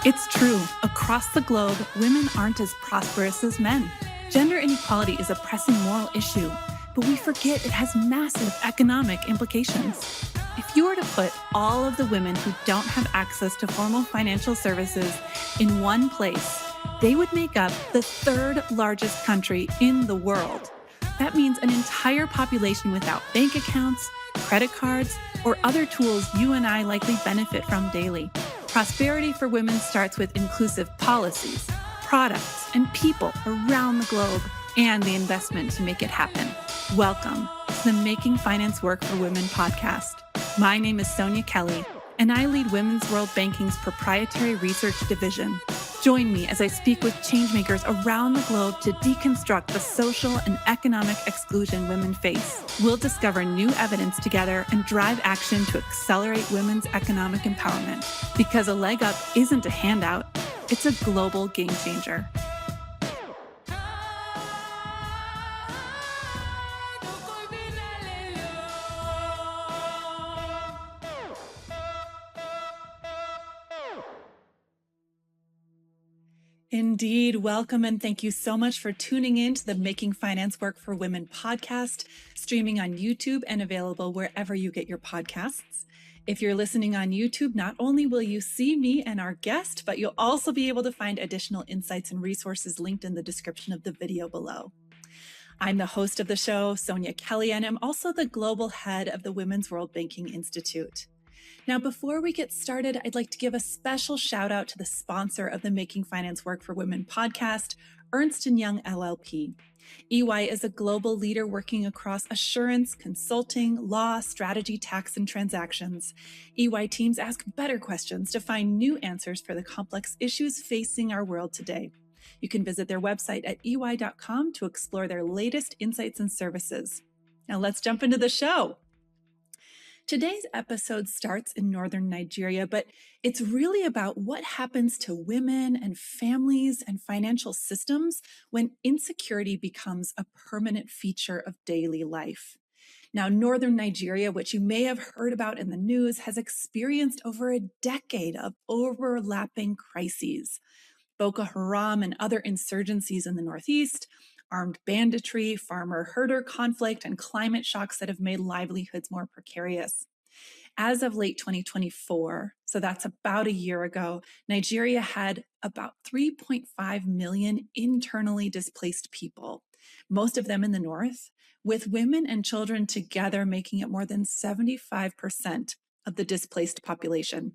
It's true. Across the globe, women aren't as prosperous as men. Gender inequality is a pressing moral issue, but we forget it has massive economic implications. If you were to put all of the women who don't have access to formal financial services in one place, they would make up the third largest country in the world. That means an entire population without bank accounts, credit cards, or other tools you and I likely benefit from daily. Prosperity for women starts with inclusive policies, products, and people around the globe, and the investment to make it happen. Welcome to the Making Finance Work for Women podcast. My name is Sonja Kelly, and I lead Women's World Banking's proprietary research division. Join me as I speak with changemakers around the globe to deconstruct the social and economic exclusion women face. We'll discover new evidence together and drive action to accelerate women's economic empowerment. Because a leg up isn't a handout, it's a global game changer. Indeed. Welcome and thank you so much for tuning in to the Making Finance Work for Women podcast, streaming on YouTube and available wherever you get your podcasts. If you're listening on YouTube, not only will you see me and our guest, but you'll also be able to find additional insights and resources linked in the description of the video below. I'm the host of the show, Sonja Kelly, and I'm also the global head of the Women's World Banking Institute. Now, before we get started, I'd like to give a special shout out to the sponsor of the Making Finance Work for Women podcast, Ernst & Young LLP. EY is a global leader working across assurance, consulting, law, strategy, tax, and transactions. EY teams ask better questions to find new answers for the complex issues facing our world today. You can visit their website at ey.com to explore their latest insights and services. Now let's jump into the show. Today's episode starts in northern Nigeria, but it's really about what happens to women and families and financial systems when insecurity becomes a permanent feature of daily life. Now, northern Nigeria, which you may have heard about in the news, has experienced over a decade of overlapping crises. Boko Haram and other insurgencies in the northeast, armed banditry, farmer-herder conflict, and climate shocks that have made livelihoods more precarious. As of late 2024, so that's about a year ago, Nigeria had about 3.5 million internally displaced people, most of them in the north, with women and children together making it more than 75% of the displaced population.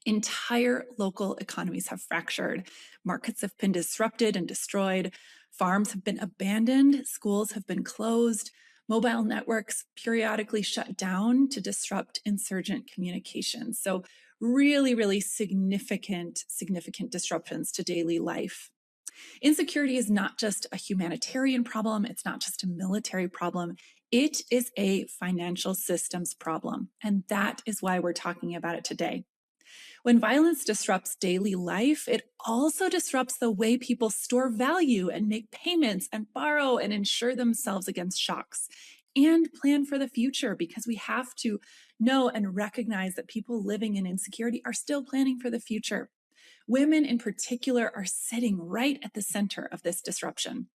Entire local economies have fractured. Markets have been disrupted and destroyed. Farms have been abandoned. Schools have been closed. Mobile networks periodically shut down to disrupt insurgent communication. So really significant disruptions to daily life. Insecurity is not just a humanitarian problem. It's not just a military problem. It is a financial systems problem. And that is why we're talking about it today. When violence disrupts daily life, it also disrupts the way people store value and make payments and borrow and insure themselves against shocks and plan for the future, because we have to know and recognize that people living in insecurity are still planning for the future. Women in particular are sitting right at the center of this disruption.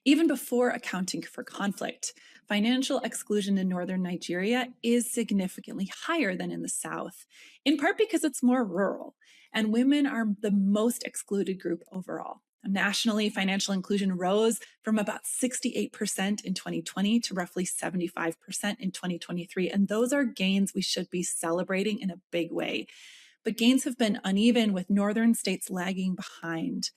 Even before accounting for conflict, financial exclusion in northern Nigeria is significantly higher than in the south, in part because it's more rural, and women are the most excluded group overall. Nationally, financial inclusion rose from about 68% in 2020 to roughly 75% in 2023, and those are gains we should be celebrating in a big way. But gains have been uneven, with northern states lagging behind.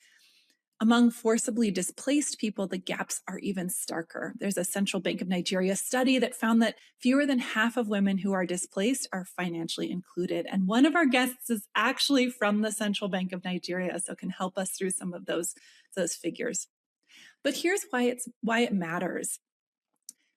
Among forcibly displaced people, the gaps are even starker. There's a Central Bank of Nigeria study that found that fewer than half of women who are displaced are financially included. And one of our guests is actually from the Central Bank of Nigeria, so can help us through some of those figures. But here's why it matters.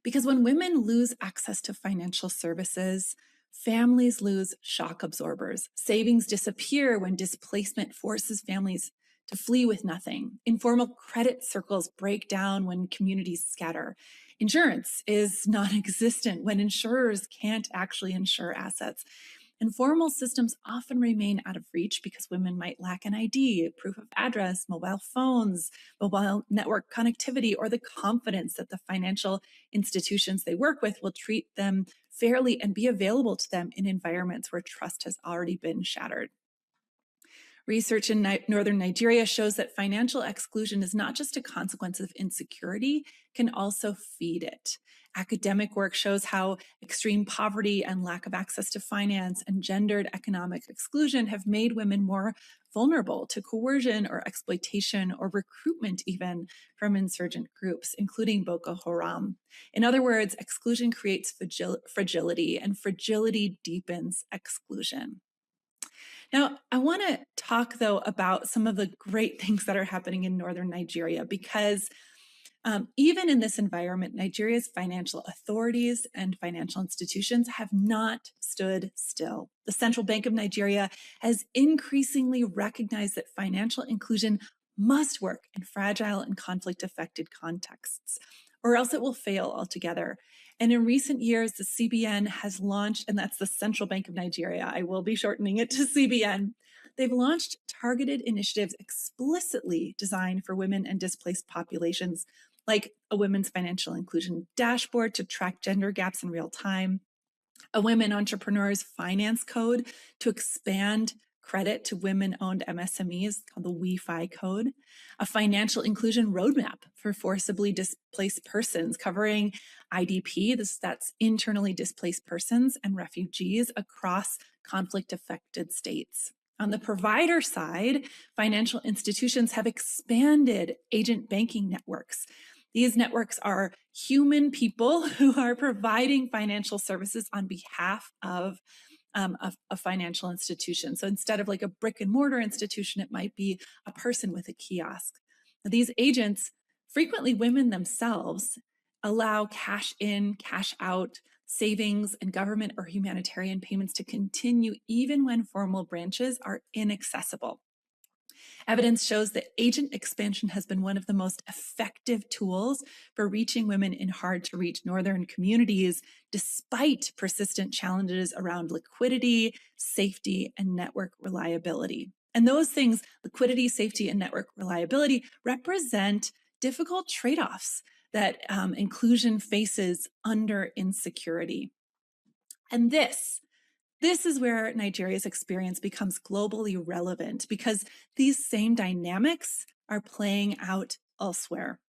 Because when women lose access to financial services, families lose shock absorbers. Savings disappear when displacement forces families to flee with nothing. Informal credit circles break down when communities scatter. Insurance is non-existent when insurers can't actually insure assets. And formal systems often remain out of reach because women might lack an ID, proof of address, mobile phones, mobile network connectivity, or the confidence that the financial institutions they work with will treat them fairly and be available to them in environments where trust has already been shattered. Research in northern Nigeria shows that financial exclusion is not just a consequence of insecurity, can also feed it. Academic work shows how extreme poverty and lack of access to finance and gendered economic exclusion have made women more vulnerable to coercion or exploitation or recruitment even from insurgent groups, including Boko Haram. In other words, exclusion creates fragility, and fragility deepens exclusion. Now, I want to talk, though, about some of the great things that are happening in northern Nigeria, because even in this environment, Nigeria's financial authorities and financial institutions have not stood still. The Central Bank of Nigeria has increasingly recognized that financial inclusion must work in fragile and conflict-affected contexts, or else it will fail altogether. And in recent years, the CBN has launched, and that's the Central Bank of Nigeria, I will be shortening it to CBN. They've launched targeted initiatives explicitly designed for women and displaced populations, like a women's financial inclusion dashboard to track gender gaps in real time, a women entrepreneurs finance code to expand credit to women-owned MSMEs called the WeFi code, a financial inclusion roadmap for forcibly displaced persons covering IDP, that's internally displaced persons and refugees across conflict-affected states. On the provider side, financial institutions have expanded agent banking networks. These networks are human people who are providing financial services on behalf of a financial institution. So instead of like a brick and mortar institution, it might be a person with a kiosk. Now, these agents, frequently women themselves, allow cash in, cash out, savings, and government or humanitarian payments to continue even when formal branches are inaccessible. Evidence shows that agent expansion has been one of the most effective tools for reaching women in hard-to-reach northern communities, despite persistent challenges around liquidity, safety, and network reliability. And those things, liquidity, safety, and network reliability, represent difficult trade-offs that inclusion faces under insecurity. And this is where Nigeria's experience becomes globally relevant, because these same dynamics are playing out elsewhere.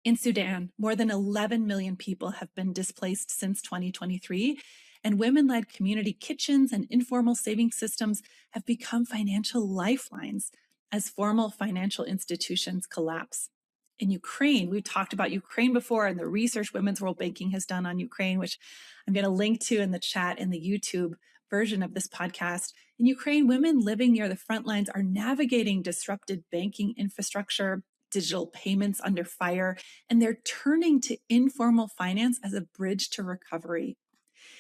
In Sudan, more than 11 million people have been displaced since 2023, and women-led community kitchens and informal saving systems have become financial lifelines as formal financial institutions collapse. In Ukraine, we've talked about Ukraine before and the research Women's World Banking has done on Ukraine, which I'm going to link to in the chat in the YouTube version of this podcast. In Ukraine, women living near the front lines are navigating disrupted banking infrastructure, digital payments under fire, and they're turning to informal finance as a bridge to recovery.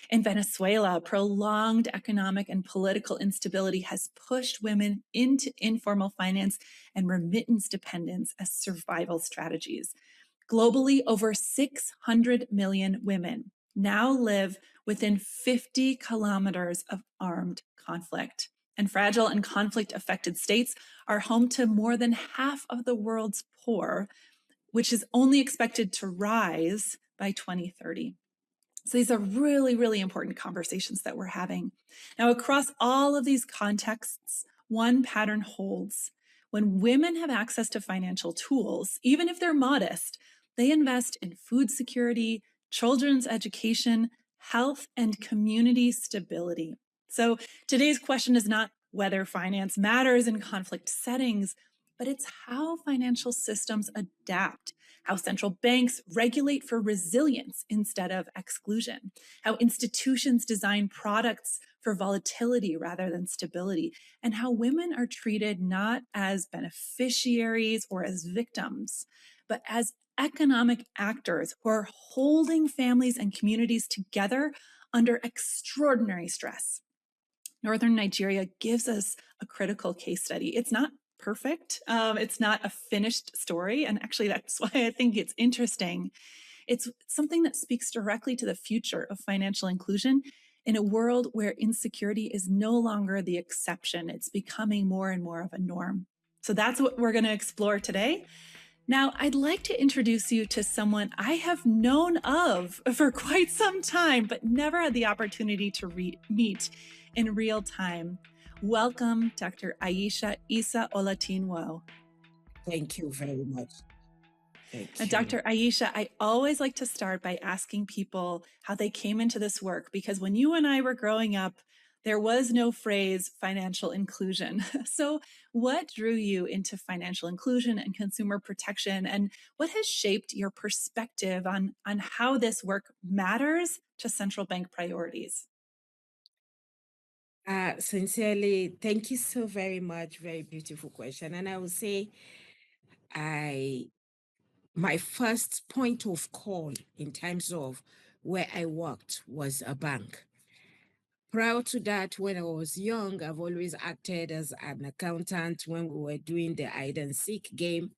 In Venezuela, prolonged economic and political instability has pushed women into informal finance and remittance dependence as survival strategies. Globally, over 600 million women now live within 50 kilometers of armed conflict. And fragile and conflict-affected states are home to more than half of the world's poor, which is only expected to rise by 2030. So these are really, really important conversations that we're having. Now, across all of these contexts, one pattern holds. When women have access to financial tools, even if they're modest, they invest in food security, children's education, health, and community stability. So today's question is not whether finance matters in conflict settings, but it's how financial systems adapt, how central banks regulate for resilience instead of exclusion, how institutions design products for volatility rather than stability, and how women are treated not as beneficiaries or as victims, but as economic actors who are holding families and communities together under extraordinary stress. Northern Nigeria gives us a critical case study. It's not perfect. It's not a finished story. And actually, that's why I think it's interesting. It's something that speaks directly to the future of financial inclusion in a world where insecurity is no longer the exception. It's becoming more and more of a norm. So that's what we're going to explore today. Now, I'd like to introduce you to someone I have known of for quite some time, but never had the opportunity to meet in real time. Welcome, Dr. Aisha Isa-Olatinwo. Thank you very much. Thank you. Dr. Aisha, I always like to start by asking people how they came into this work, because when you and I were growing up, there was no phrase financial inclusion. So, what drew you into financial inclusion and consumer protection, and what has shaped your perspective on how this work matters to central bank priorities? Sincerely, thank you so very much. Very beautiful question. And I would say I my first point of call in terms of where I worked was a bank. Prior to that, when I was young, I've always acted as an accountant when we were doing the hide and seek game.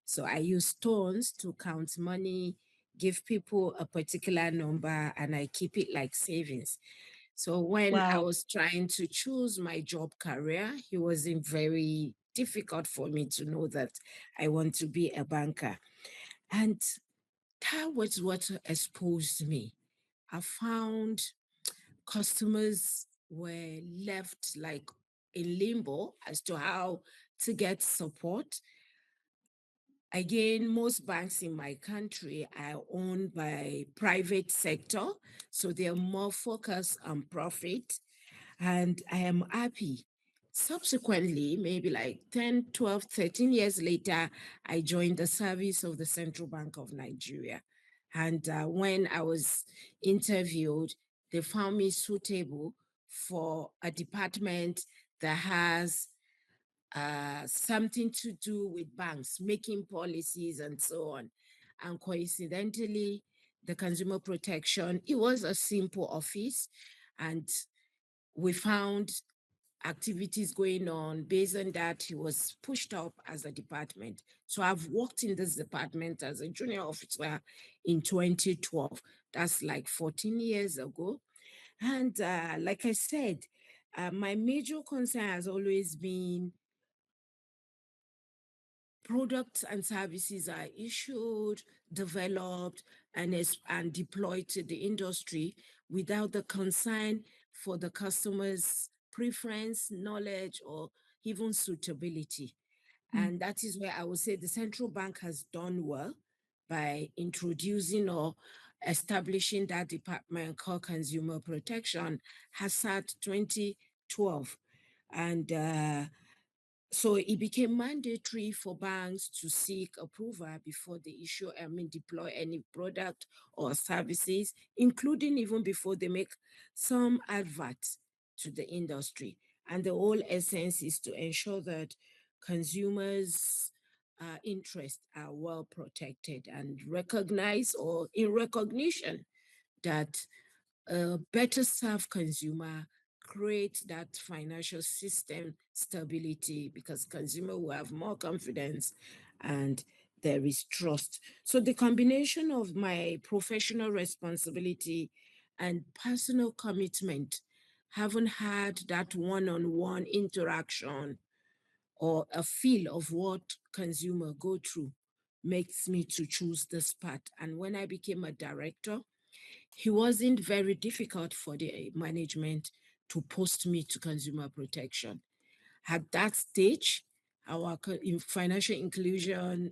So I use stones to count money, give people a particular number, and I keep it like savings. So when I Wow. was trying to choose my job career, it wasn't very difficult for me to know that I want to be a banker. And that was what exposed me. I found customers were left like in limbo as to how to get support. Again, most banks in my country are owned by private sector, so they're more focused on profit, and I am happy. Subsequently, maybe like 10, 12, 13 years later, I joined the service of the Central Bank of Nigeria. And when I was interviewed, they found me suitable for a department that has something to do with banks, making policies and so on. And coincidentally, the consumer protection, it was a simple office. And we found activities going on. Based on that, he was pushed up as a department. So I've worked in this department as a junior officer in 2012. That's like 14 years ago. And like I said, my major concern has always been products and services are issued, developed, and deployed to the industry without the concern for the customer's preference, knowledge, or even suitability. Mm. And that is where I would say the central bank has done well by introducing or establishing that department called Consumer Protection, HACCP 2012. And so it became mandatory for banks to seek approval before they deploy any product or services, including even before they make some adverts to the industry. And the whole essence is to ensure that consumers' interests are well protected and recognize or in recognition that a better served consumer create that financial system stability because consumer will have more confidence and there is trust. So the combination of my professional responsibility and personal commitment, haven't had that one-on-one interaction or a feel of what consumer go through, makes me to choose this path. And when I became a director, it wasn't very difficult for the management to post me to consumer protection. At that stage, our financial inclusion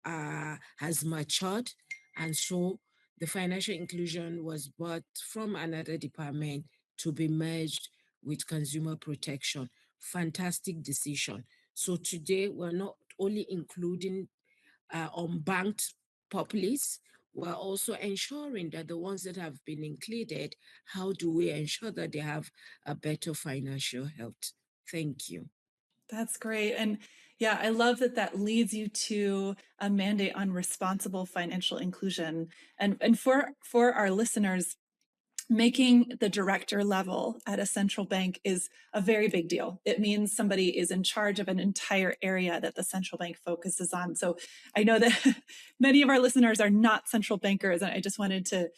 has matured, and so the financial inclusion was brought from another department to be merged with consumer protection. Fantastic decision. So today, we're not only including unbanked populace, we're also ensuring that the ones that have been included, how do we ensure that they have a better financial health? Thank you. That's great. And yeah, I love that that leads you to a mandate on responsible financial inclusion. And for our listeners, making the director level at a central bank is a very big deal. It means somebody is in charge of an entire area that the central bank focuses on. So I know that many of our listeners are not central bankers, and I just wanted to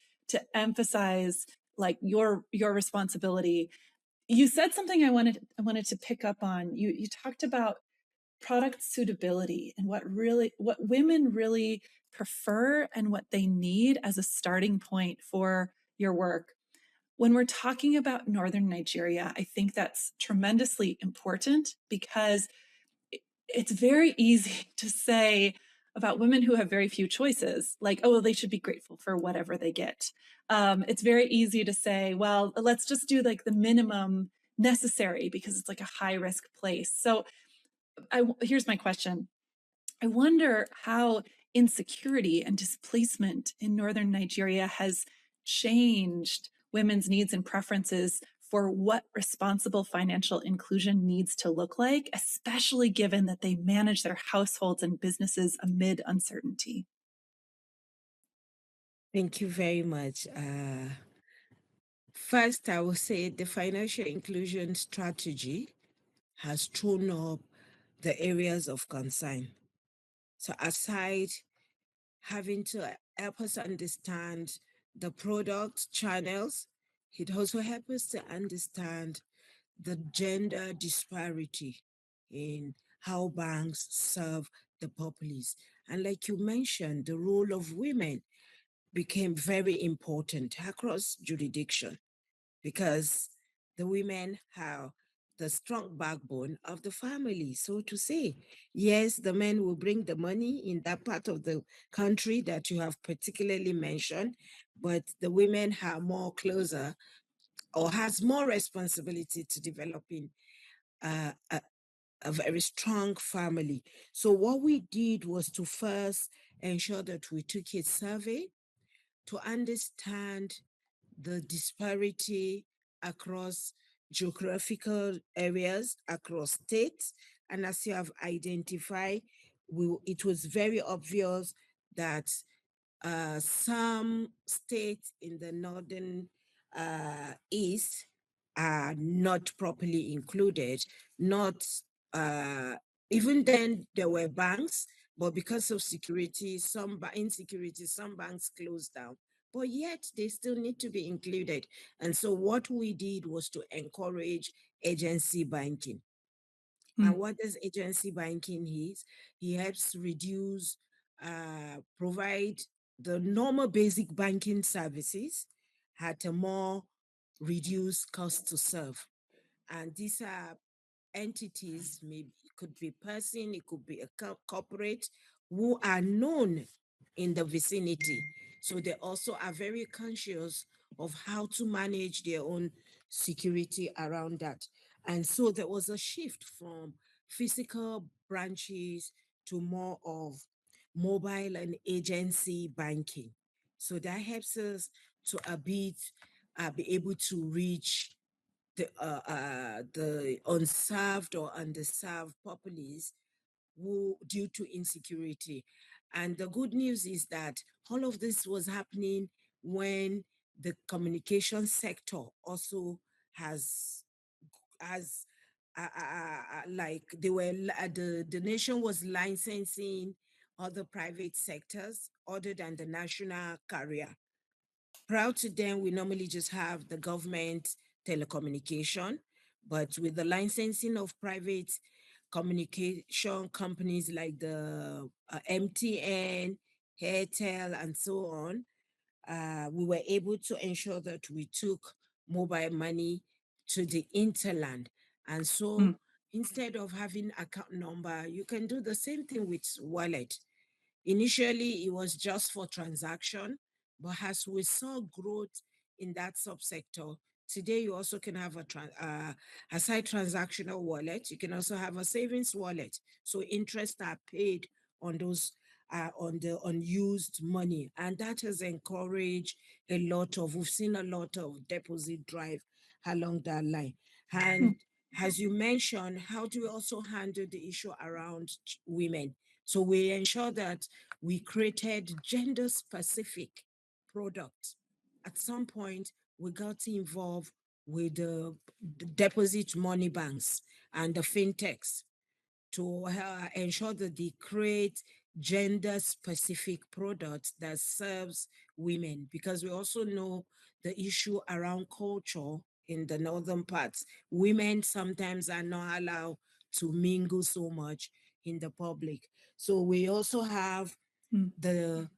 emphasize like your responsibility. You said something I wanted to pick up on. You talked about product suitability and what women really prefer and what they need as a starting point for your work. When we're talking about Northern Nigeria, I think that's tremendously important because it's very easy to say about women who have very few choices, like, oh, they should be grateful for whatever they get. It's very easy to say, well, let's just do like the minimum necessary because it's like a high risk place. So here's my question. I wonder how insecurity and displacement in Northern Nigeria has changed women's needs and preferences for what responsible financial inclusion needs to look like, especially given that they manage their households and businesses amid uncertainty. Thank you very much. First, I will say the financial inclusion strategy has thrown up the areas of concern. So aside having to help us understand the product channels, it also helps us to understand the gender disparity in how banks serve the populace. And like you mentioned, the role of women became very important across jurisdiction because the women have the strong backbone of the family, so to say. Yes, the men will bring the money in that part of the country that you have particularly mentioned, but the women are more closer or has more responsibility to developing uh, a very strong family. So what we did was to first ensure that we took a survey to understand the disparity across geographical areas, across states. And as you have identified, it was very obvious that some states in the northern east are not properly included. Not even then there were banks, but because of security, insecurity, some banks closed down. But yet they still need to be included. And so what we did was to encourage agency banking. And what does agency banking is? He helps reduce, provide the normal basic banking services at a more reduced cost to serve. And these are entities, maybe it could be person, it could be a corporate who are known in the vicinity. So they also are very conscious of how to manage their own security around that. And so there was a shift from physical branches to more of mobile and agency banking. So that helps us to a bit be able to reach the unserved or underserved populace who due to insecurity. And the good news is that all of this was happening when the communication sector also has like they were the nation was licensing other private sectors other than the national carrier. Prior to them, we normally just have the government telecommunication, but with the licensing of private communication companies like the MTN, Airtel, and so on, we were able to ensure that we took mobile money to the interland. And so instead of having account number, you can do the same thing with wallet. Initially, it was just for transaction, but as we saw growth in that subsector, today you also can have aside transactional wallet, you can also have a savings wallet. So interest are paid on those on the unused money, and that has encouraged we've seen a lot of deposit drive along that line. And as you mentioned, how do we also handle the issue around women? So we ensure that we created gender specific products. At some point, we got involved with the deposit money banks and the fintechs to ensure that they create gender specific products that serves women, because we also know the issue around culture in the northern parts. Women sometimes are not allowed to mingle so much in the public. So we also have Mm. the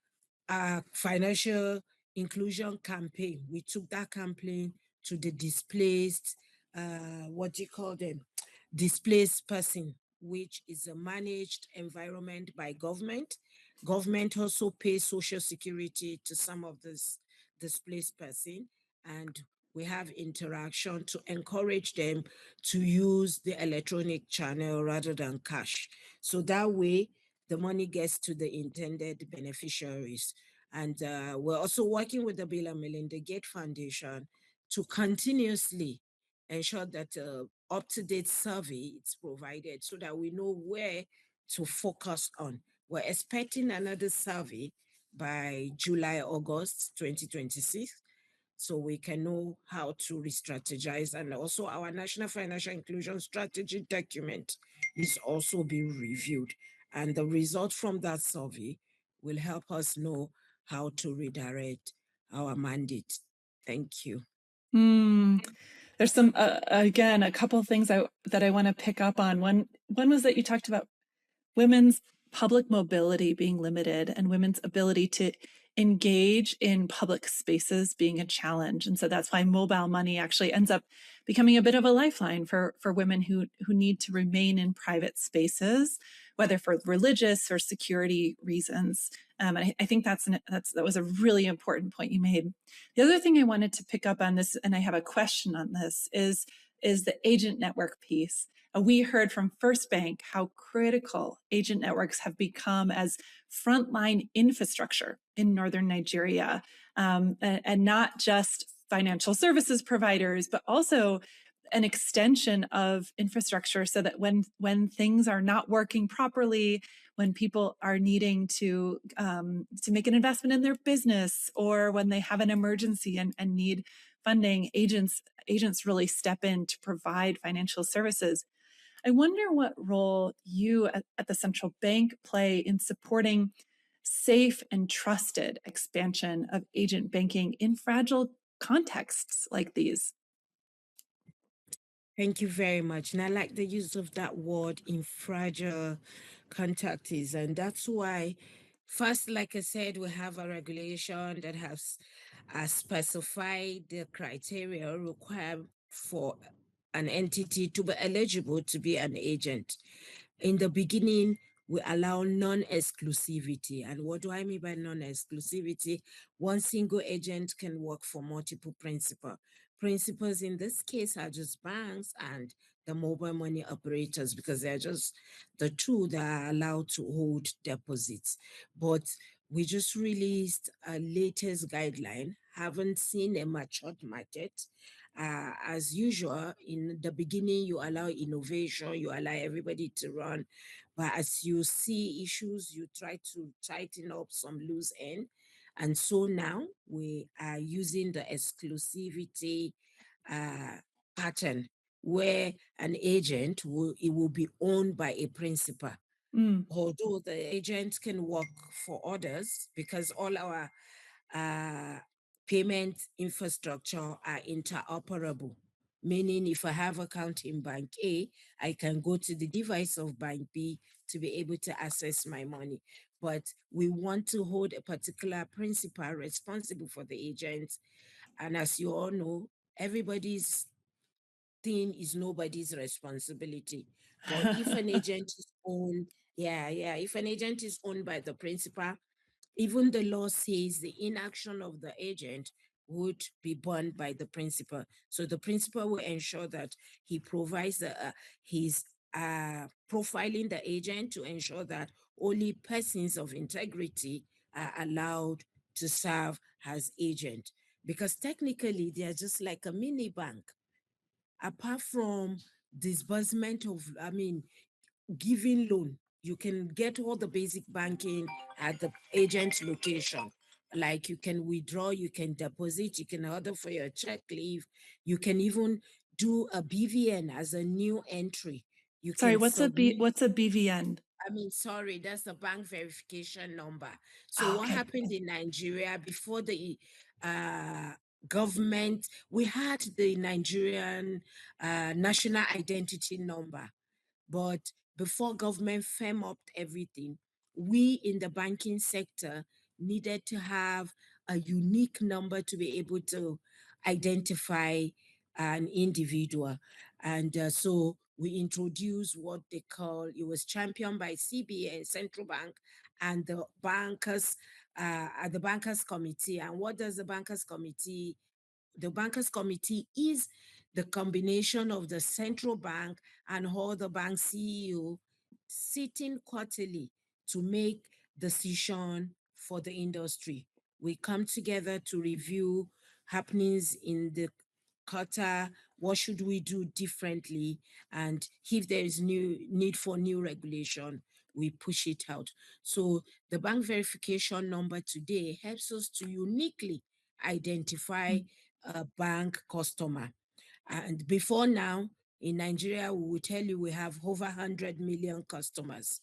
financial inclusion campaign. We took that campaign to the displaced, what do you call them? Displaced person, which is a managed environment by government. Government also pays social security to some of this displaced person, and we have interaction to encourage them to use the electronic channel rather than cash. So that way, the money gets to the intended beneficiaries. And we're also working with the Bill and Melinda Gates Foundation to continuously ensure that up-to-date survey is provided so that we know where to focus on. We're expecting another survey by July, August 2026, so we can know how to re-strategize. And also our National Financial Inclusion Strategy document is also being reviewed. And the result from that survey will help us know how to redirect our mandate. Thank you. Mm. There's some again a couple of things that I want to pick up on. One was that you talked about women's public mobility being limited and women's ability to engage in public spaces being a challenge. And so that's why mobile money actually ends up becoming a bit of a lifeline for women who need to remain in private spaces, whether for religious or security reasons. I think that was a really important point you made. The other thing I wanted to pick up on this, and I have a question on this, is the agent network piece. We heard from FirstBank how critical agent networks have become as frontline infrastructure in northern Nigeria, and not just financial services providers, but also an extension of infrastructure so that when things are not working properly, when people are needing to make an investment in their business, or when they have an emergency and need funding, agents really step in to provide financial services. I wonder what role you at the central bank play in supporting safe and trusted expansion of agent banking in fragile contexts like these. Thank you very much. And I like the use of that word in fragile contacts. And that's why, first, like I said, we have a regulation that has specified the criteria required for an entity to be eligible to be an agent. In the beginning, we allow non-exclusivity. And what do I mean by non-exclusivity? One single agent can work for multiple principals. Principals in this case are just banks and the mobile money operators, because they're just the two that are allowed to hold deposits. But we just released a latest guideline, haven't seen a matured market. As usual, in the beginning, you allow innovation, you allow everybody to run. But as you see issues, you try to tighten up some loose end. And so now we are using the exclusivity uh, pattern where an agent it will be owned by a principal. Mm. Although the agent can work for others, because all our uh, payment infrastructure are interoperable. Meaning, if I have account in Bank A, I can go to the device of Bank B to be able to access my money. But we want to hold a particular principal responsible for the agent. And as you all know, everybody's thing is nobody's responsibility. But if an agent is owned, if an agent is owned by the principal, even the law says the inaction of the agent would be borne by the principal. So the principal will ensure that he provides his profiling the agent to ensure that only persons of integrity are allowed to serve as agent. Because technically, they are just like a mini bank. Apart from disbursement of, giving loan, you can get all the basic banking at the agent's location. like you can withdraw, you can deposit, you can order for your check leave, you can even do a BVN as a new entry. You Sorry, can submit. what's a BVN? I mean, sorry, that's the bank verification number. So Oh, what okay. happened in Nigeria before the uh, government, we had the Nigerian national identity number. But before government firm up everything, we in the banking sector needed to have a unique number to be able to identify an individual. And so we introduced what they call, it was championed by CBN, Central Bank, and the Bankers Committee. And what does the Bankers Committee? The Bankers Committee is the combination of the central bank and all the bank CEO sitting quarterly to make decision for the industry. We come together to review happenings in the quarter, what should we do differently, and if there is new need for new regulation, we push it out. So the bank verification number today helps us to uniquely identify Mm. a bank customer. And before now, in Nigeria, we will tell you we have over 100 million customers.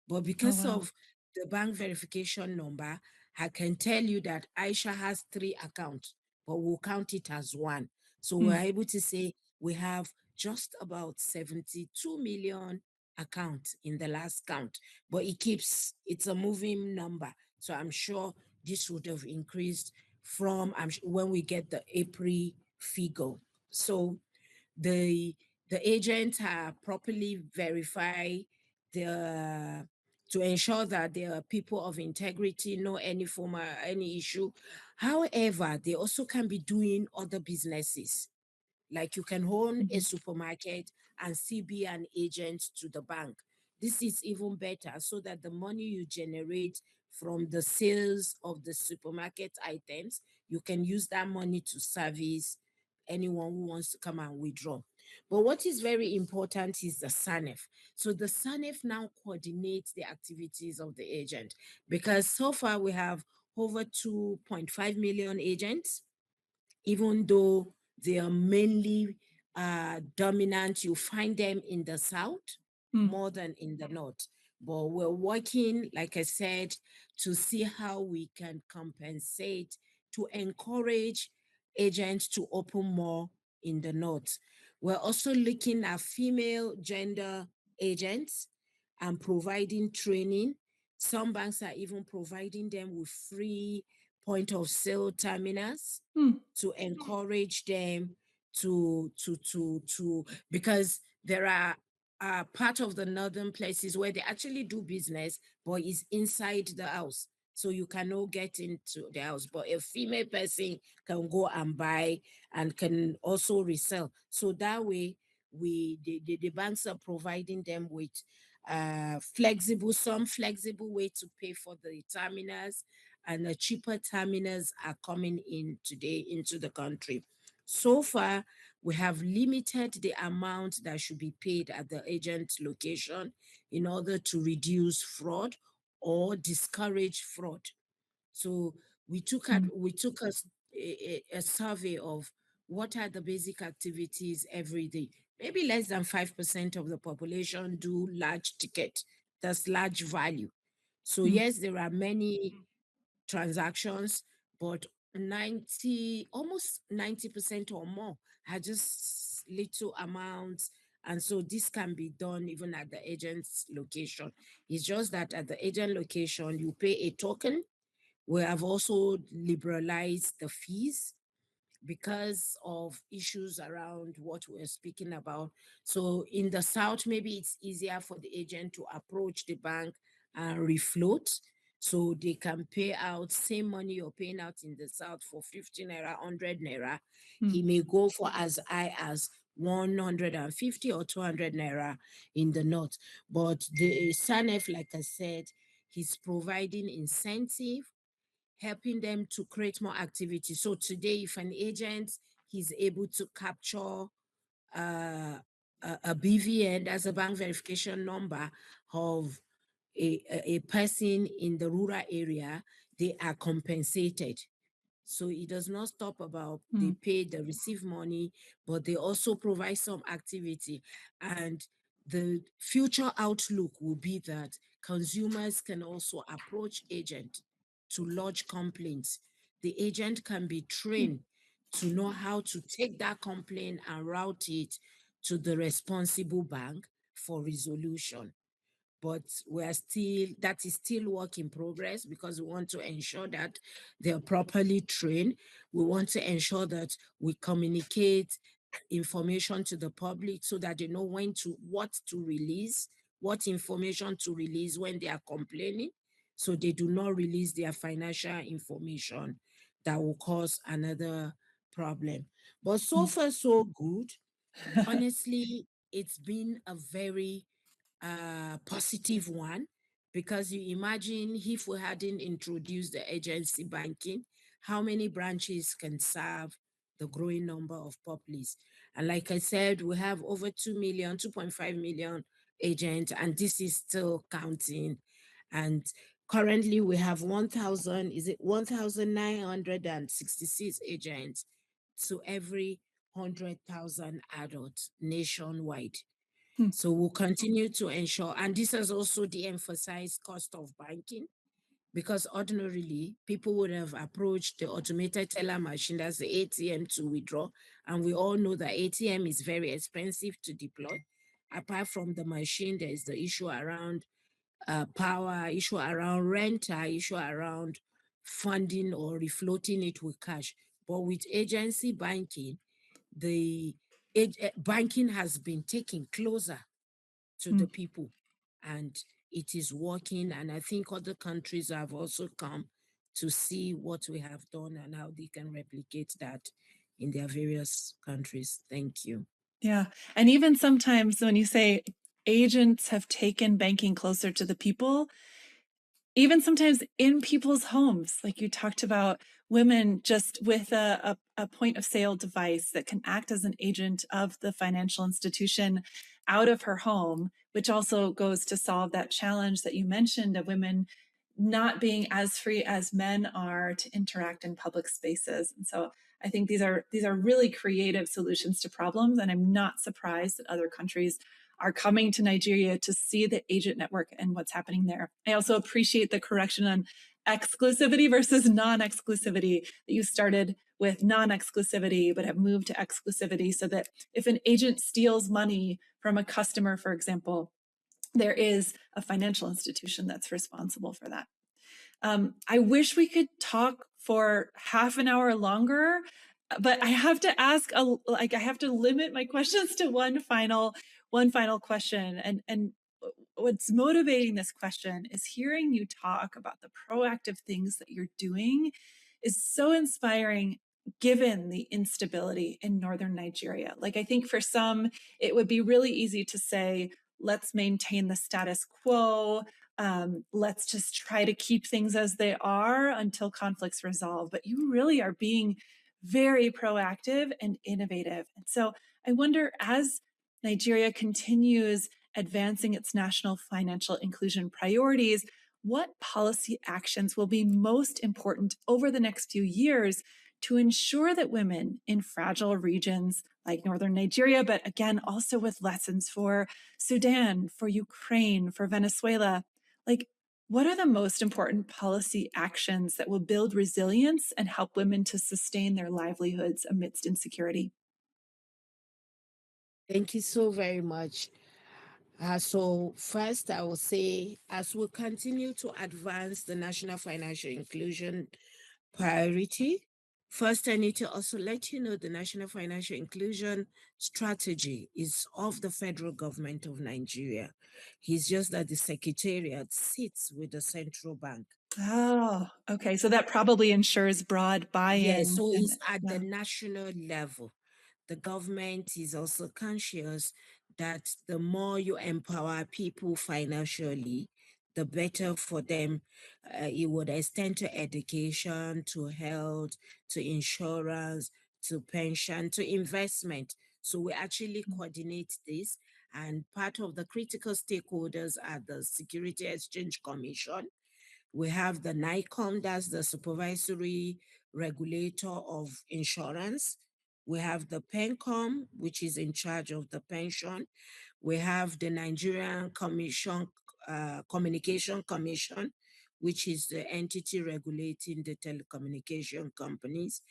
But Oh, because wow. of the bank verification number, I can tell you that Aisha has 3 accounts, but we'll count it as one. So we're Mm. able to say we have just about 72 million accounts in the last count, but it's a moving number. So I'm sure this would have increased from when we get the April figure. So the the agents are properly verify the to ensure that they are people of integrity, no any form or any issue. However, they also can be doing other businesses. Like you can own a Mhm. supermarket and still be an agent to the bank. This is even better so that the money you generate from the sales of the supermarket items, you can use that money to service anyone who wants to come and withdraw. But what is very important is the SANEF. So the SANEF now coordinates the activities of the agent, because so far we have over 2.5 million agents, even though they are mainly dominant. You find them in the south Mm. more than in the north. But we're working, like I said, to see how we can compensate to encourage agents to open more in the north. We're also looking at female gender agents and providing training. Some banks are even providing them with free point of sale terminals Mm. to encourage them to because there are part of the northern places where they actually do business, but it's inside the house. So you cannot get into the house, but a female person can go and buy and can also resell. So that way, the banks are providing them with some flexible way to pay for the terminals, and the cheaper terminals are coming in today into the country. So far, we have limited the amount that should be paid at the agent location in order to reduce fraud or discourage fraud. So Mm. we took a survey of what are the basic activities every day. Maybe less than 5% of the population do large ticket. That's large value. So Mm. yes, there are many transactions, but 90, almost 90% or more are just little amounts. And so this can be done even at the agent's location. It's just that at the agent location, you pay a token. We have also liberalized the fees because of issues around what we're speaking about. So in the South, maybe it's easier for the agent to approach the bank and refloat. So they can pay out same money you're paying out in the South for 50 naira, 100 naira. Mm. He may go for as high as 150 or 200 naira in the North. But the SANEF, like I said, he's providing incentive, helping them to create more activity. So today, if an agent is able to capture a BVN, that's a bank verification number of a person in the rural area, they are compensated. So it does not stop about they Mm. pay, they receive money, but they also provide some activity. And the future outlook will be that consumers can also approach agent to lodge complaints. The agent can be trained to know how to take that complaint and route it to the responsible bank for resolution. But that is still work in progress, because we want to ensure that they're properly trained. We want to ensure that we communicate information to the public so that they know what to release, what information to release when they are complaining, so they do not release their financial information that will cause another problem. But so far, so good. Honestly, it's been a very positive one, because you imagine if we hadn't introduced the agency banking, how many branches can serve the growing number of populace? And like I said, we have over 2 million, 2.5 million agents, and this is still counting. And currently we have 1,000, is it 1,966 agents to every 100,000 adults nationwide. Hmm. So we'll continue to ensure, and this has also de-emphasized cost of banking, because ordinarily people would have approached the automated teller machine, that's the ATM, to withdraw. And we all know that ATM is very expensive to deploy. Apart from the machine, there is the issue around power, issue around rent, issue around funding or refloating it with cash. But with agency banking, the banking has been taken closer to Hmm. the people, and it is working. And I think other countries have also come to see what we have done and how they can replicate that in their various countries. Thank you. Yeah. And even sometimes when you say agents have taken banking closer to the people, even sometimes in people's homes, like you talked about, women just with a point of sale device that can act as an agent of the financial institution out of her home, which also goes to solve that challenge that you mentioned of women not being as free as men are to interact in public spaces. And so I think these are really creative solutions to problems, and I'm not surprised that other countries are coming to Nigeria to see the agent network and what's happening there. I also appreciate the correction on exclusivity versus non-exclusivity, that you started with non-exclusivity but have moved to exclusivity, so that if an agent steals money from a customer, for example, there is a financial institution that's responsible for that. I wish we could talk for half an hour longer, but I have to ask, I have to limit my questions to one final question. And what's motivating this question is hearing you talk about the proactive things that you're doing is so inspiring, given the instability in northern Nigeria. Like, I think for some, it would be really easy to say, let's maintain the status quo. Let's just try to keep things as they are until conflicts resolve. But you really are being very proactive and innovative. And so I wonder, as Nigeria continues advancing its national financial inclusion priorities, what policy actions will be most important over the next few years to ensure that women in fragile regions like northern Nigeria, but again, also with lessons for Sudan, for Ukraine, for Venezuela, like, what are the most important policy actions that will build resilience and help women to sustain their livelihoods amidst insecurity? Thank you so very much. So first, I will say, as we continue to advance the national financial inclusion priority, first, I need to also let you know the national financial inclusion strategy is of the federal government of Nigeria. It's just that the secretariat sits with the central bank. Oh, okay. So that probably ensures broad Yes, buy-in. so And it's at the yeah. national level. The government is also conscious that the more you empower people financially, the better for them. It would extend to education, to health, to insurance, to pension, to investment. So we actually coordinate this, and part of the critical stakeholders are the Security Exchange Commission, We have the NICOM, that's the supervisory regulator of insurance. We have the PENCOM, which is in charge of the pension. We have the Nigerian Communication Commission, which is the entity regulating the telecommunication companies.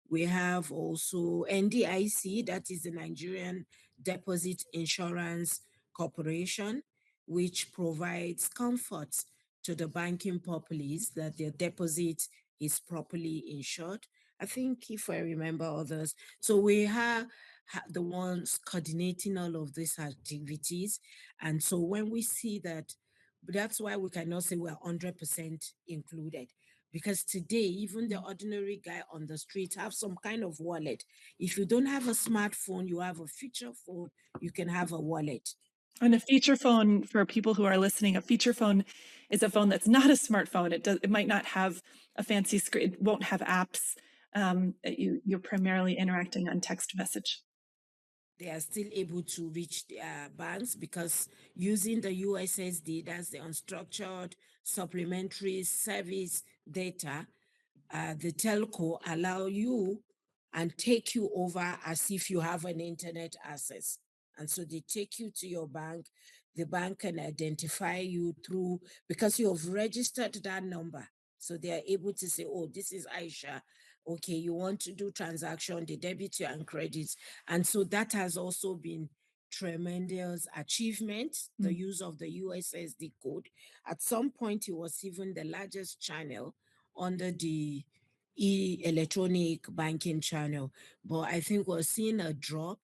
We have also NDIC, that is the Nigerian Deposit Insurance Corporation, which provides comfort to the banking populace that their deposit is properly insured. I think, if I remember others. So we have the ones coordinating all of these activities. And so when we see that, that's why we cannot say we're 100% included. Because today, even the ordinary guy on the street have some kind of wallet. If you don't have a smartphone, you have a feature phone, you can have a wallet. And a feature phone, for people who are listening, a feature phone is a phone that's not a smartphone. It might not have a fancy screen. It won't have apps. You're primarily interacting on text message. They are still able to reach their banks because using the USSD, that's the unstructured supplementary service data, the telco allow you and take you over as if you have an internet access. And so they take you to your bank. The bank can identify you through, because you have registered that number. So they are able to say, oh, this is Aisha. Okay, you want to do transaction, they debit you and credit. And so that has also been tremendous achievement, the use of the USSD code. At some point, it was even the largest channel under the electronic banking channel. But I think we're seeing a drop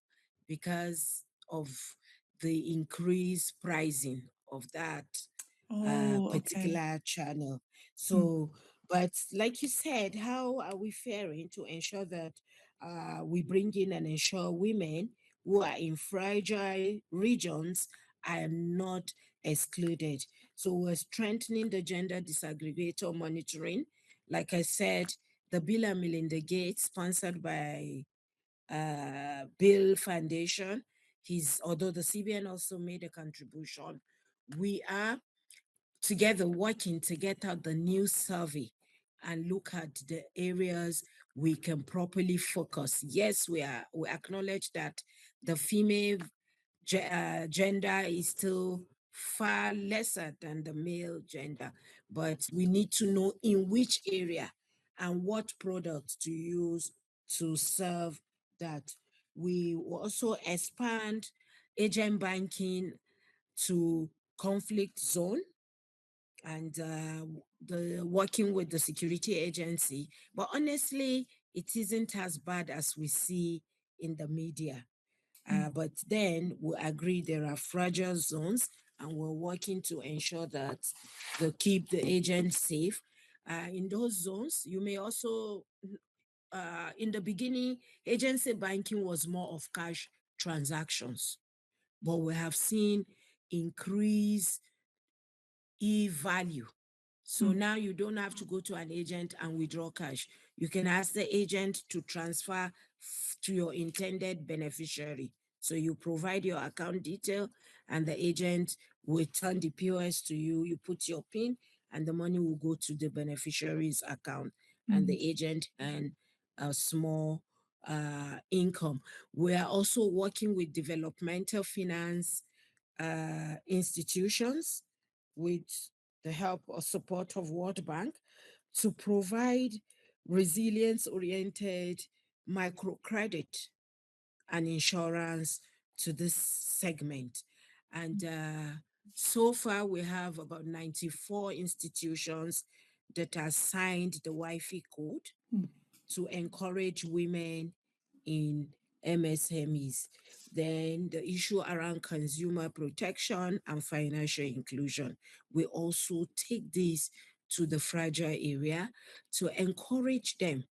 because of the increased pricing of that Oh, okay. particular channel. So, but like you said, how are we faring to ensure that we bring in and ensure women who are in fragile regions are not excluded? So we're strengthening the gender disaggregator monitoring. Like I said, the Bill and Melinda Gates, sponsored by Bill Foundation. Although the CBN also made a contribution, we are together working to get out the new survey and look at the areas we can properly focus. Yes, we acknowledge that the female gender is still far lesser than the male gender, but we need to know in which area and what products to use to serve that. We will also expand agent banking to conflict zone and the working with the security agency. But honestly, it isn't as bad as we see in the media. But then we agree there are fragile zones, and we're working to ensure that they keep the agents safe. In those zones, you may also, in the beginning, agency banking was more of cash transactions, but we have seen increase e-value. So now you don't have to go to an agent and withdraw cash. You can ask the agent to transfer to your intended beneficiary. So you provide your account detail and the agent will turn the POS to you. You put your PIN and the money will go to the beneficiary's account and the agent and a small income. We are also working with developmental finance institutions with the help or support of World Bank to provide resilience-oriented microcredit and insurance to this segment. And so far, we have about 94 institutions that have signed the Wi-Fi code to encourage women in MSMEs. Then the issue around consumer protection and financial inclusion. We also take this to the fragile area to encourage them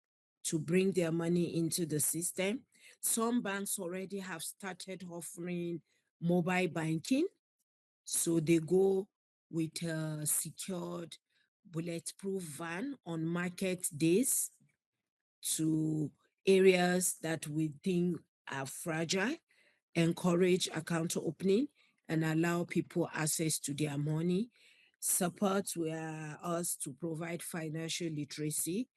to bring their money into the system. Some banks already have started offering mobile banking. So they go with a secured bulletproof van on market days to areas that we think are fragile, encourage account opening, and allow people access to their money. Support were us to provide financial literacy.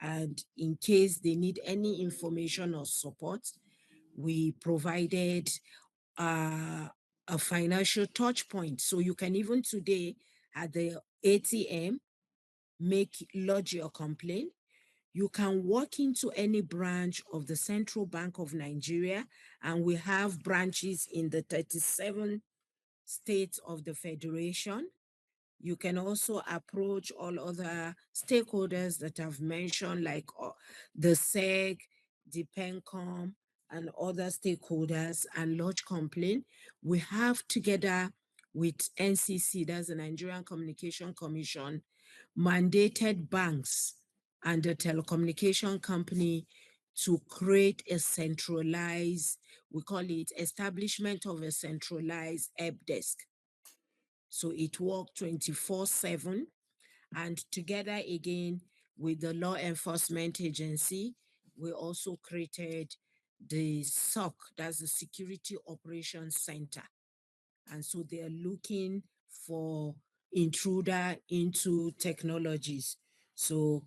And in case they need any information or support, we provided a financial touch point. So you can even today at the ATM lodge your complaint. You can walk into any branch of the Central Bank of Nigeria, and we have branches in the 37 states of the Federation. You can also approach all other stakeholders that I've mentioned, like the SEC, the PENCOM, and other stakeholders, and lodge complaint. We have, together with NCC, that's the Nigerian Communication Commission, mandated banks and the telecommunication company to create a centralized, we call it establishment of a centralized help desk. So it worked 24/7. And together again with the law enforcement agency, we also created the SOC, that's the Security Operations Center. And so they're looking for intruder into technologies. So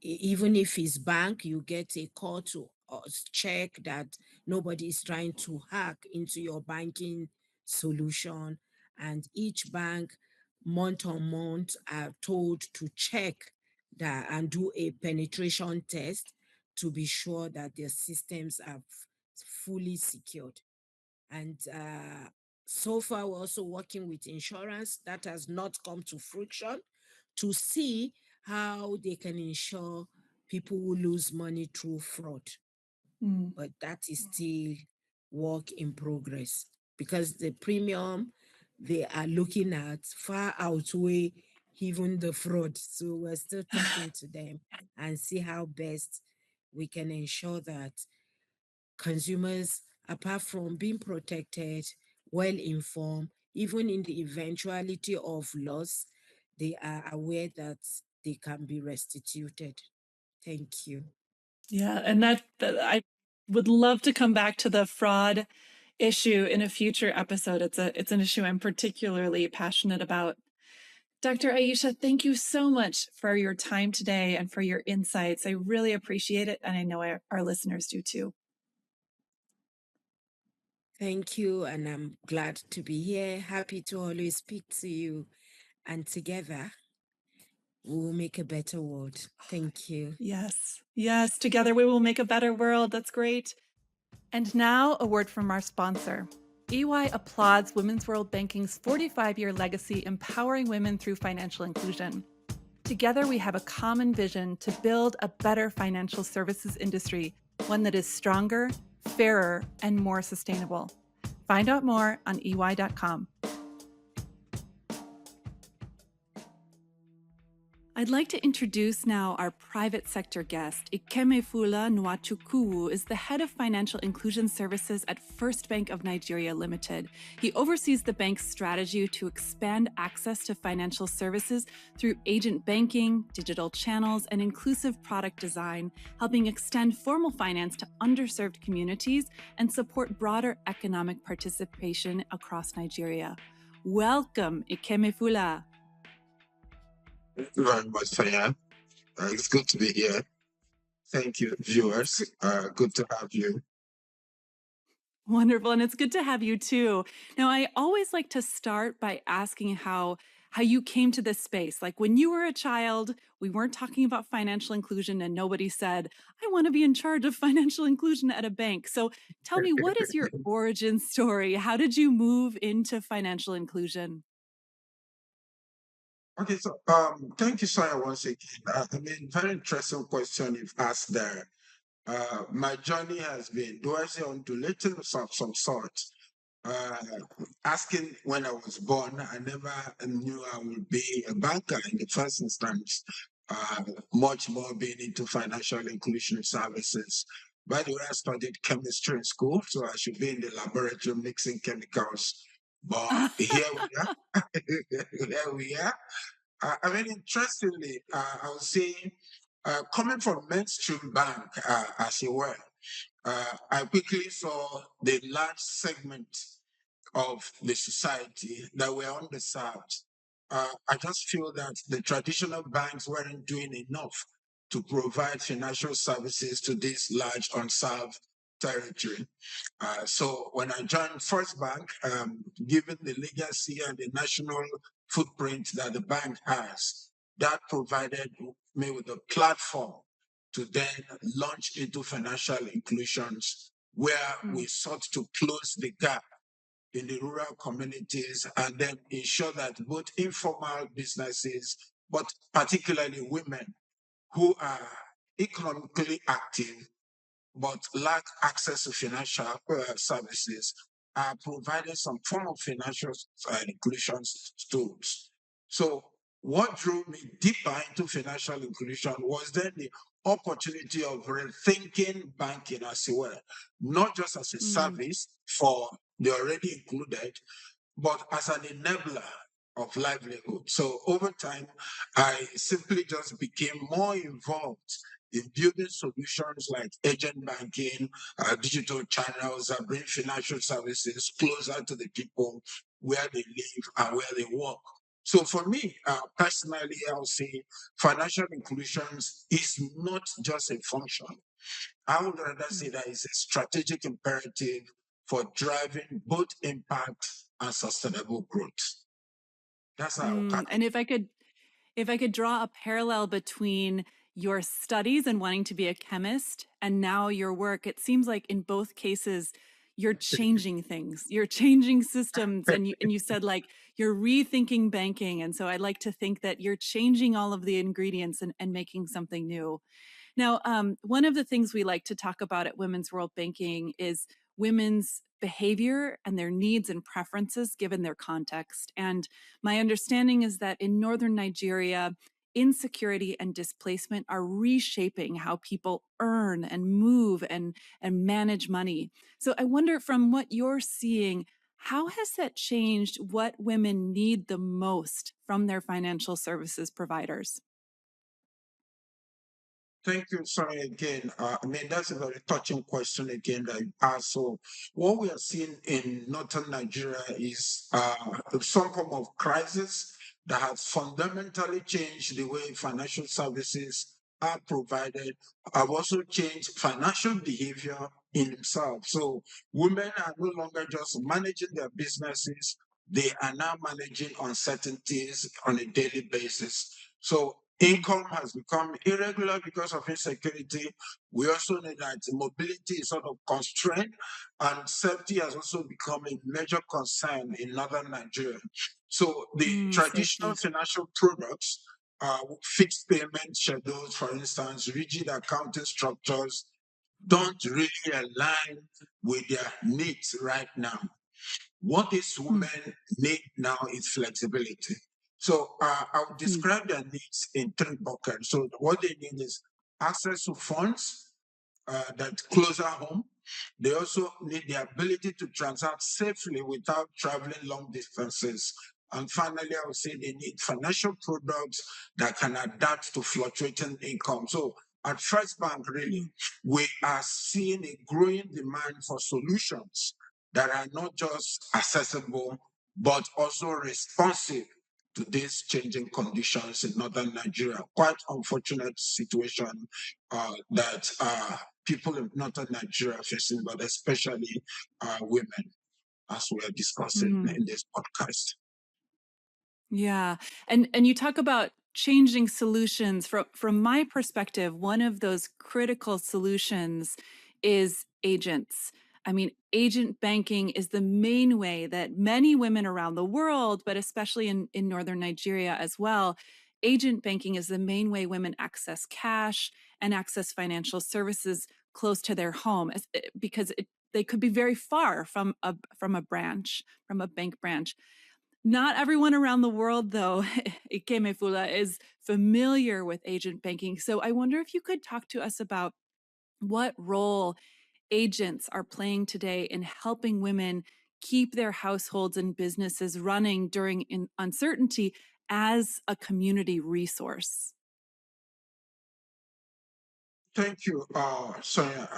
even if it's bank, you get a call to check that nobody is trying to hack into your banking solution. And each bank, month on month, are told to check that and do a penetration test to be sure that their systems are fully secured. And so far, we're also working with insurance. That has not come to fruition, to see how they can ensure people who lose money through fraud. But that is still work in progress, because the premium they are looking at far outweigh even the fraud. So we're still talking to them and see how best we can ensure that consumers, apart from being protected, well informed, even in the eventuality of loss, they are aware that they can be restituted. Thank you. Yeah, and that I would love to come back to the fraud issue in a future episode. It's an issue I'm particularly passionate about. Dr. Aisha, thank you so much for your time today and for your insights. I really appreciate it, and I know our listeners do too. Thank you, and I'm glad to be here. Happy to always speak to you, and together we will make a better world. Thank you. Yes, yes, together we will make a better world. That's great. And now, a word from our sponsor. EY applauds Women's World Banking's 45-year legacy empowering women through financial inclusion. Together, we have a common vision to build a better financial services industry, one that is stronger, fairer, and more sustainable. Find out more on ey.com. I'd like to introduce now our private sector guest. Ikemefula Nwachukwu is the head of financial inclusion services at FirstBank of Nigeria Limited. He oversees the bank's strategy to expand access to financial services through agent banking, digital channels, and inclusive product design, helping extend formal finance to underserved communities and support broader economic participation across Nigeria. Welcome, Ikemefula. Thank you very much, Sonja. It's good to be here. Thank you, viewers. Good to have you. Wonderful. And it's good to have you too. Now, I always like to start by asking how you came to this space. Like when you were a child, we weren't talking about financial inclusion and nobody said, I want to be in charge of financial inclusion at a bank. So tell me, what is your origin story? How did you move into financial inclusion? Okay, so thank you, Sonja, once again. Very interesting question you've asked there. My journey has been dorsey undulating of some sort. Asking when I was born, I never knew I would be a banker in the first instance, much more being into financial inclusion services. By the way, I studied chemistry in school, so I should be in the laboratory mixing chemicals. But here we are. Here we are. Interestingly, I would say, coming from mainstream bank, as you were, I quickly saw the large segment of the society that were underserved. I just feel that the traditional banks weren't doing enough to provide financial services to this large unserved territory. So when I joined FirstBank, given the legacy and the national footprint that the bank has, that provided me with a platform to then launch into financial inclusions where we sought to close the gap in the rural communities and then ensure that both informal businesses, but particularly women who are economically active but lack access to financial services are providing some form of financial inclusion tools. So what drew me deeper into financial inclusion was then the opportunity of rethinking banking as well, not just as a service for the already included, but as an enabler of livelihood. So over time, I simply just became more involved in building solutions like agent banking, digital channels that bring financial services closer to the people where they live and where they work. So for me, personally, I'll say financial inclusion is not just a function. I would rather say that it's a strategic imperative for driving both impact and sustainable growth. That's how I And if I could draw a parallel between your studies and wanting to be a chemist and now your work, it seems like in both cases you're changing things. You're changing systems, and you said like you're rethinking banking, and so I'd like to think that you're changing all of the ingredients and making something new. Now, one of the things we like to talk about at Women's World Banking is women's behavior and their needs and preferences given their context. And my understanding is that in northern Nigeria, insecurity and displacement are reshaping how people earn and move and manage money. So I wonder, from what you're seeing, how has that changed what women need the most from their financial services providers? Thank you. Sorry again. That's a very touching question again that you asked. So, what we are seeing in northern Nigeria is some form of crisis that has fundamentally changed the way financial services are provided. Have also changed financial behavior in themselves. So, women are no longer just managing their businesses; they are now managing uncertainties on a daily basis. So income has become irregular because of insecurity. We also know that mobility is sort of constrained, and safety has also become a major concern in northern Nigeria. So the traditional Safety. financial products, fixed payment schedules, for instance, rigid accounting structures, don't really align with their needs right now. What these women need now is flexibility. So I would describe their needs in three buckets. So what they need is access to funds that closer home. They also need the ability to transact safely without traveling long distances. And finally, I would say they need financial products that can adapt to fluctuating income. So at First Bank, really, we are seeing a growing demand for solutions that are not just accessible, but also responsive to these changing conditions in northern Nigeria. Quite unfortunate situation that people in northern Nigeria are facing, but especially women, as we are discussing in this podcast. Yeah. And you talk about changing solutions. From my perspective, one of those critical solutions is agents. I mean, agent banking is the main way that many women around the world, but especially in northern Nigeria as well, agent banking is the main way women access cash and access financial services close to their home, because they could be very far from a branch, from a bank branch. Not everyone around the world, though, Ikemefula, is familiar with agent banking. So I wonder if you could talk to us about what role agents are playing today in helping women keep their households and businesses running during uncertainty as a community resource. Thank you, Sonia.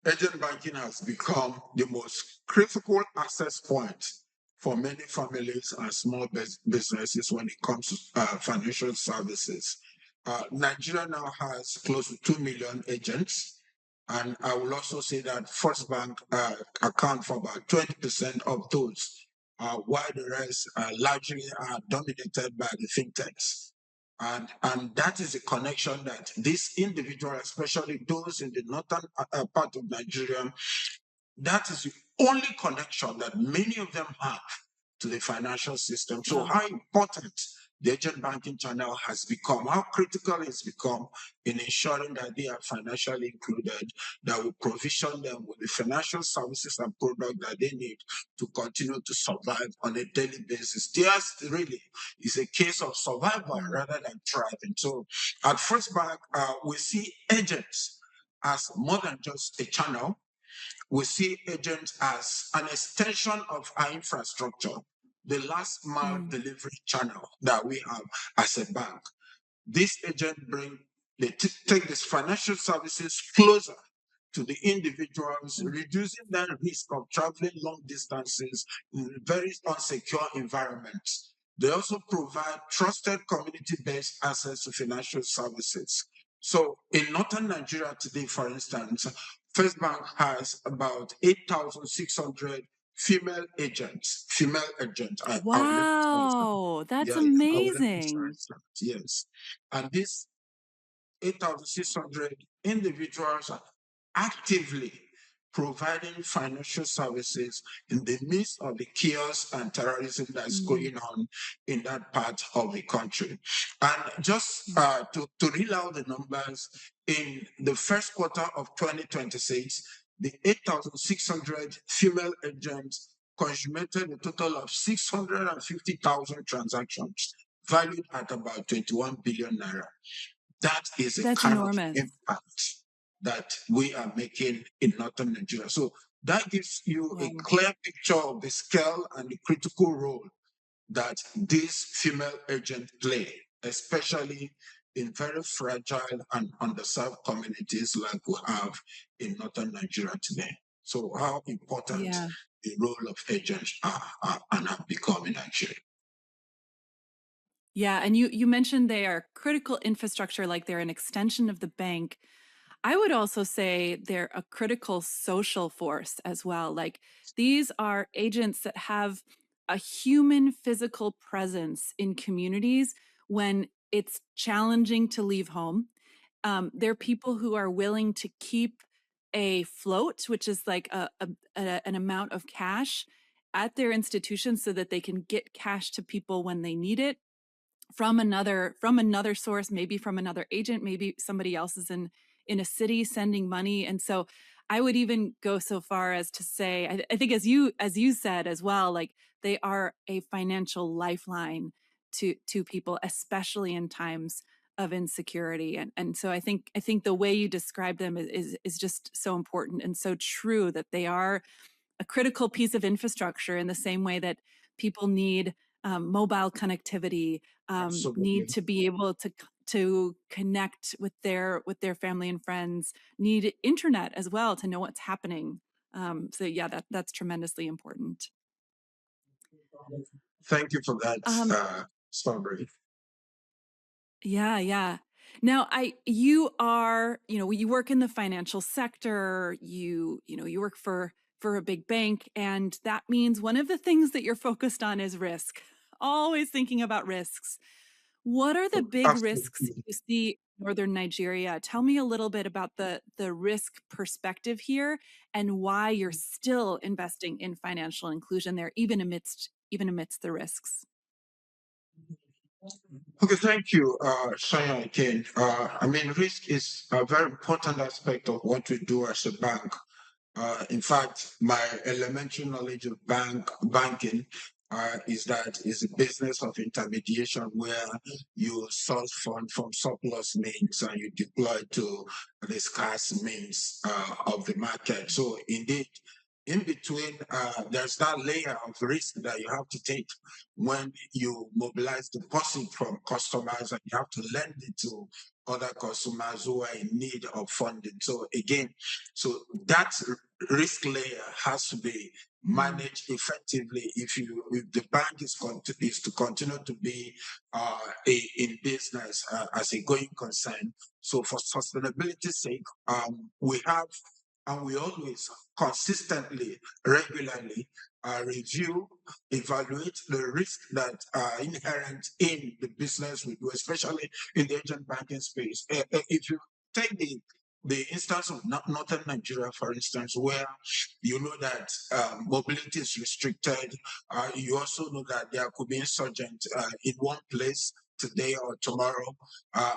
Agent banking has become the most critical access point for many families and small businesses when it comes to financial services. Nigeria now has close to 2 million agents. And I will also say that FirstBank account for about 20% of those, while the rest largely are dominated by the fintechs. And that is a connection that these individuals, especially those in the northern part of Nigeria, that is the only connection that many of them have to the financial system. So Wow. how important the agent banking channel has become, how critical it's become in ensuring that they are financially included, that we provision them with the financial services and products that they need to continue to survive on a daily basis. Theirs really is a case of survival rather than thriving. So at FirstBank, we see agents as more than just a channel. We see agents as an extension of our infrastructure, the last mile delivery channel that we have as a bank. This agent take these financial services closer to the individuals, reducing their risk of traveling long distances in very unsecure environments. They also provide trusted community-based access to financial services. So in northern Nigeria today, for instance, FirstBank has about 8,600 female agents. Wow, that's amazing. Yes. And these 8,600 individuals are actively providing financial services in the midst of the chaos and terrorism that's going on in that part of the country. And just to reel out the numbers, in the first quarter of 2026, the 8,600 female agents consummated a total of 650,000 transactions valued at about 21 billion naira. That is a That's kind enormous. of impact that we are making in northern Nigeria. So that gives you a clear picture of the scale and the critical role that these female agents play, especially in very fragile and underserved communities like we have in northern Nigeria today. So how important the role of agents are and have become in Nigeria. Yeah, and you mentioned they are critical infrastructure, like they're an extension of the bank. I would also say they're a critical social force as well. Like these are agents that have a human physical presence in communities when it's challenging to leave home. They're people who are willing to keep a float, which is like an amount of cash at their institution so that they can get cash to people when they need it from another source, maybe from another agent, maybe somebody else is in a city sending money. And so I would even go so far as to say, I think as you said as well, like they are a financial lifeline to people, especially in times of insecurity. And so I think the way you describe them is just so important and so true, that they are a critical piece of infrastructure in the same way that people need mobile connectivity, need to be able to connect with their family and friends, need internet as well to know what's happening. So yeah, that's tremendously important. Thank you for that summary. Yeah. Now, you are, you work in the financial sector, you work for a big bank, and that means one of the things that you're focused on is risk. Always thinking about risks. What are the big risks you see in northern Nigeria? Tell me a little bit about the risk perspective here and why you're still investing in financial inclusion there, even amidst the risks. Okay, thank you, Sonja again. I mean, risk is a very important aspect of what we do as a bank. In fact, my elementary knowledge of banking is that it's a business of intermediation where you source funds from surplus means and you deploy to the scarce means of the market. So indeed, in between, there's that layer of risk that you have to take when you mobilize deposit from customers and you have to lend it to other customers who are in need of funding. So again, so that risk layer has to be manage effectively if the bank is to continue to be in business as a going concern. So for sustainability's sake, we have and we always consistently, regularly review, evaluate the risks that are inherent in the business we do, especially in the agent banking space. If you take the instance of Northern Nigeria, for instance, where you know that mobility is restricted, you also know that there could be insurgents in one place today or tomorrow,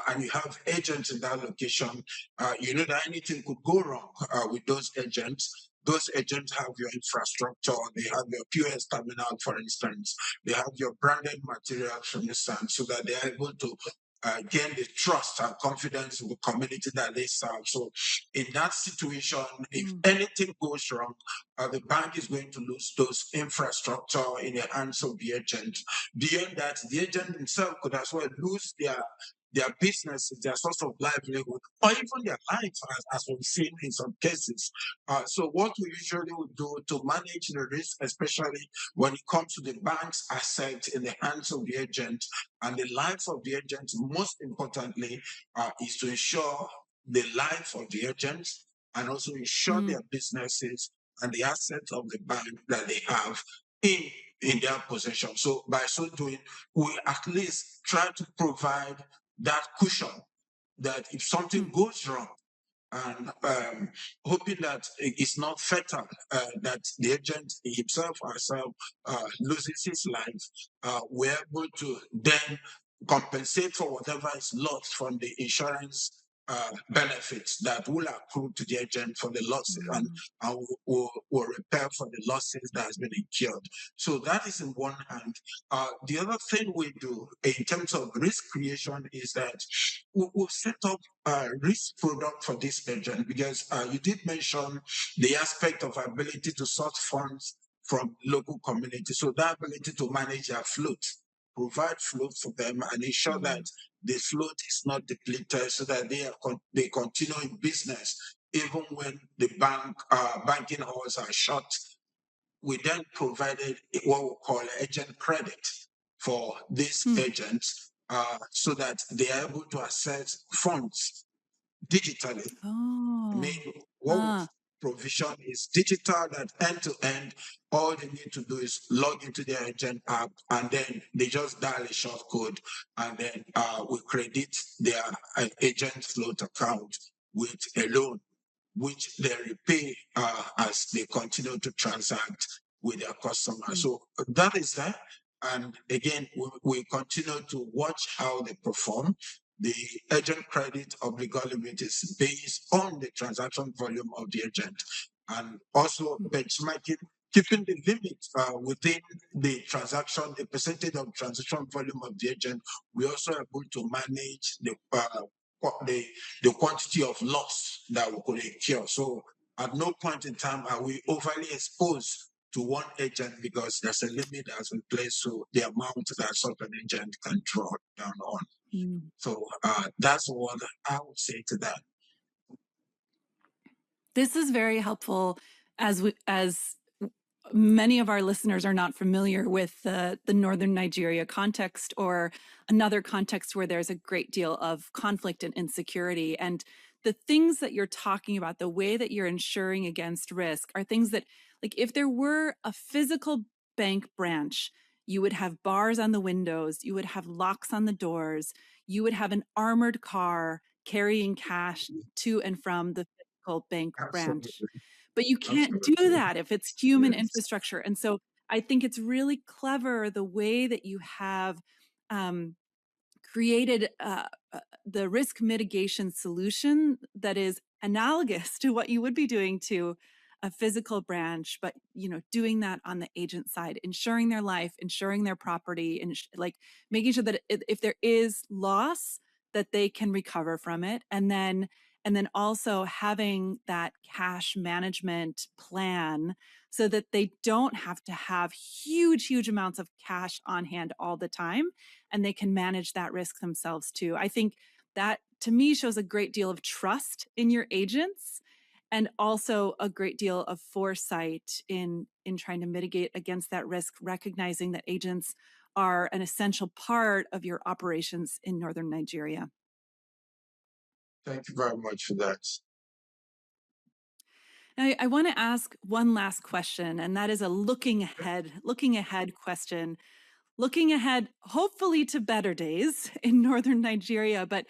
and you have agents in that location, you know that anything could go wrong with those agents. Those agents have your infrastructure, they have your POS terminal, for instance, they have your branded materials, for instance, so that they are able to gain the trust and confidence of the community that they serve. So in that situation, if anything goes wrong, the bank is going to lose those infrastructure in the hands of the agent. Beyond that, the agent himself could as well lose their business, their source of livelihood, or even their life, as we've seen in some cases. So what we usually would do to manage the risk, especially when it comes to the bank's asset in the hands of the agent and the life of the agent, most importantly, is to ensure the life of the agents and also ensure their businesses and the assets of the bank that they have in their possession. So by so doing, we at least try to provide that cushion that if something goes wrong, and hoping that it's not fatal, that the agent himself or herself loses his life, we're able to then compensate for whatever is lost from the insurance benefits that will accrue to the agent for the losses and will repair for the losses that has been incurred. So that is in one hand. The other thing we do in terms of risk creation is that we'll set up a risk product for this agent, because you did mention the aspect of ability to source funds from local communities. So that ability to manage their float, provide float for them and ensure that the float is not depleted, so that they continue in business even when the banking hours are shut. We then provided what we call agent credit for these agents, so that they are able to access funds digitally. I mean, what provision is digital, that end to end, all they need to do is log into their agent app and then they just dial a short code, and then we credit their agent float account with a loan, which they repay as they continue to transact with their customers. So that is that. And again, we continue to watch how they perform. The agent credit obligor limit is based on the transaction volume of the agent, and also benchmarking, keeping the limit within the transaction, the percentage of transaction volume of the agent. We also are able to manage the quantity of loss that we could incur. So at no point in time are we overly exposed to one agent, because there's a limit that's in place to the amount that such an agent can draw down on. So that's what I would say to that. This is very helpful, as many of our listeners are not familiar with the Northern Nigeria context, or another context where there's a great deal of conflict and insecurity. And the things that you're talking about, the way that you're insuring against risk, are things that, like, if there were a physical bank branch, you would have bars on the windows, you would have locks on the doors, you would have an armored car carrying cash to and from the physical bank branch. But you can't do that if it's human infrastructure. And so I think it's really clever the way that you have created the risk mitigation solution that is analogous to what you would be doing to a physical branch, but doing that on the agent side, ensuring their life, ensuring their property, and like making sure that if there is loss, that they can recover from it, and then also having that cash management plan so that they don't have to have huge amounts of cash on hand all the time, and they can manage that risk themselves too. I think that, to me, shows a great deal of trust in your agents. and also a great deal of foresight in trying to mitigate against that risk, recognizing that agents are an essential part of your operations in northern Nigeria. Thank you very much for that. Now, I want to ask one last question, and that is a looking ahead question. Looking ahead, hopefully to better days in northern Nigeria, but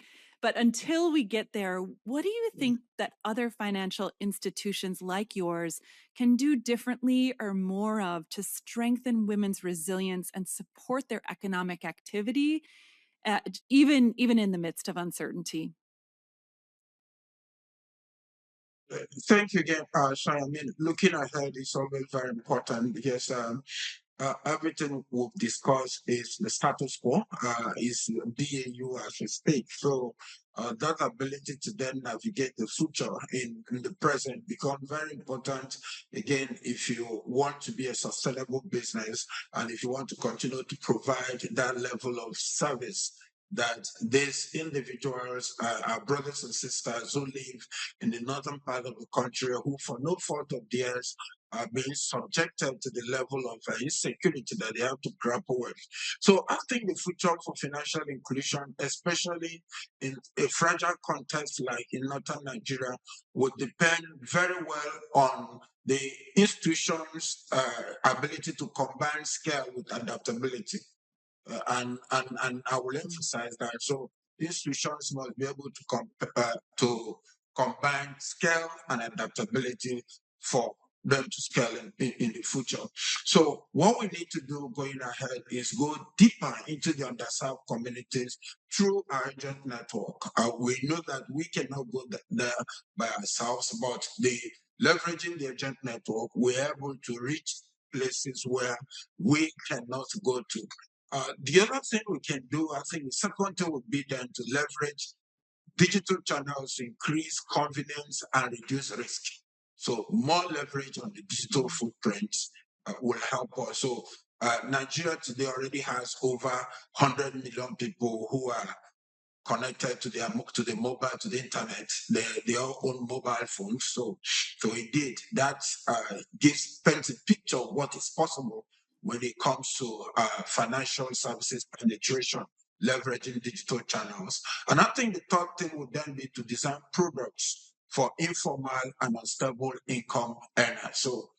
until we get there, what do you think that other financial institutions like yours can do differently or more of to strengthen women's resilience and support their economic activity, even in the midst of uncertainty? Thank you again, Sean. I mean, looking ahead is always very important because everything we've discussed is the status quo, is BAU as we speak. So that ability to then navigate the future in the present becomes very important. Again, if you want to be a sustainable business and if you want to continue to provide that level of service that these individuals, our brothers and sisters who live in the northern part of the country, who for no fault of theirs are being subjected to the level of insecurity that they have to grapple with. So I think the future for financial inclusion, especially in a fragile context like in northern Nigeria, would depend very well on the institution's ability to combine scale with adaptability. And I will emphasize that. So institutions must be able to combine scale and adaptability for them to scale in the future. So what we need to do going ahead is go deeper into the underserved communities through our agent network. We know that we cannot go there by ourselves, but leveraging the agent network, we're able to reach places where we cannot go to. The other thing we can do, I think the second thing would be then to leverage digital channels to increase convenience and reduce risk. So more leverage on the digital footprint will help us. So Nigeria today already has over 100 million people who are connected to the mobile, to the internet. They all own mobile phones. So indeed, that paints a picture of what is possible when it comes to financial services penetration, leveraging digital channels. And I think the third thing would then be to design products for informal and unstable income earners. So